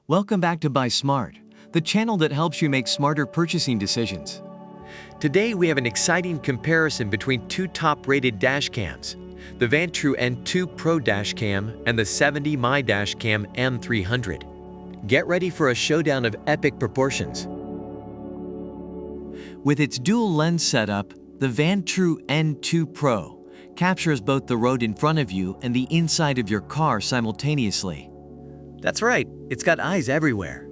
Welcome back to Buy Smart, the channel that helps you make smarter purchasing decisions. Today we have an exciting comparison between two top-rated dashcams, the Vantrue N2 Pro dashcam and the 70mai M300. Get ready for a showdown of epic proportions. With its dual lens setup, the Vantrue N2 Pro captures both the road in front of you and the inside of your car simultaneously. That's right, it's got eyes everywhere.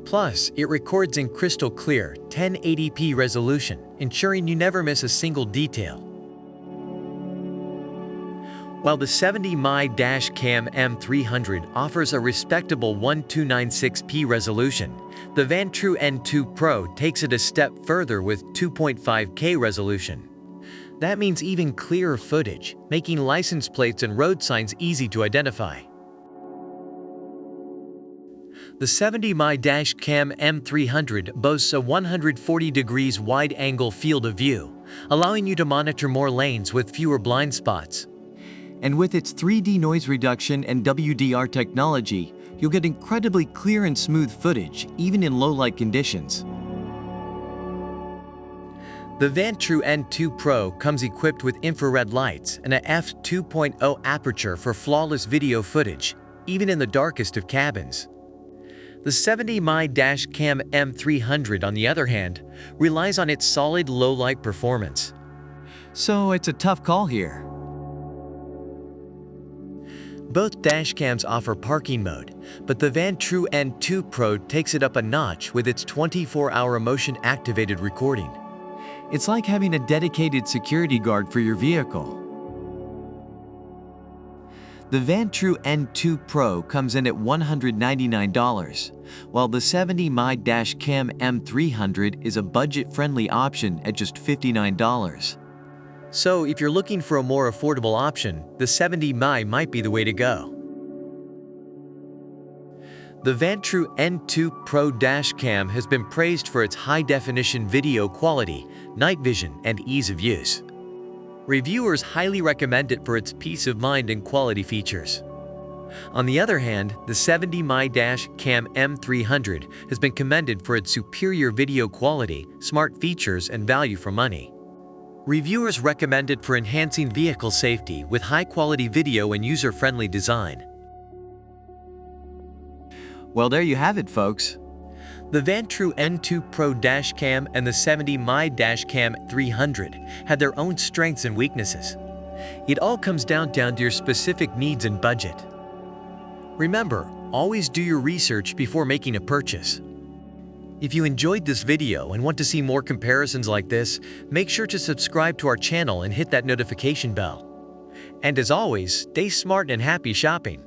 Plus, it records in crystal clear 1080p resolution, ensuring you never miss a single detail. While the 70mai M300 offers a respectable 1296p resolution, the Vantrue N2 Pro takes it a step further with 2.5K resolution. That means even clearer footage, making license plates and road signs easy to identify. The 70mai M300 boasts a 140 degrees wide-angle field of view, allowing you to monitor more lanes with fewer blind spots. And with its 3D noise reduction and WDR technology, you'll get incredibly clear and smooth footage, even in low-light conditions. The Vantrue N2 Pro comes equipped with infrared lights and a f2.0 aperture for flawless video footage, even in the darkest of cabins. The 70mai M300, on the other hand, relies on its solid low-light performance. So it's a tough call here. Both dashcams offer parking mode, but the Vantrue N2 Pro takes it up a notch with its 24-hour motion-activated recording. It's like having a dedicated security guard for your vehicle. The Vantrue N2 Pro comes in at $199, while the 70mai M300 is a budget-friendly option at just $59. So if you're looking for a more affordable option, the 70mai might be the way to go. The Vantrue N2 Pro dashcam has been praised for its high-definition video quality, night vision, and ease of use. Reviewers highly recommend it for its peace of mind and quality features. On the other hand, the 70mai M300 has been commended for its superior video quality, smart features, and value for money. Reviewers recommend it for enhancing vehicle safety with high-quality video and user-friendly design. Well, there you have it, folks. The Vantrue N2 Pro dashcam and the 70mai M300 had their own strengths and weaknesses. It all comes down to your specific needs and budget. Remember, always do your research before making a purchase. If you enjoyed this video and want to see more comparisons like this, make sure to subscribe to our channel and hit that notification bell. And as always, stay smart and happy shopping.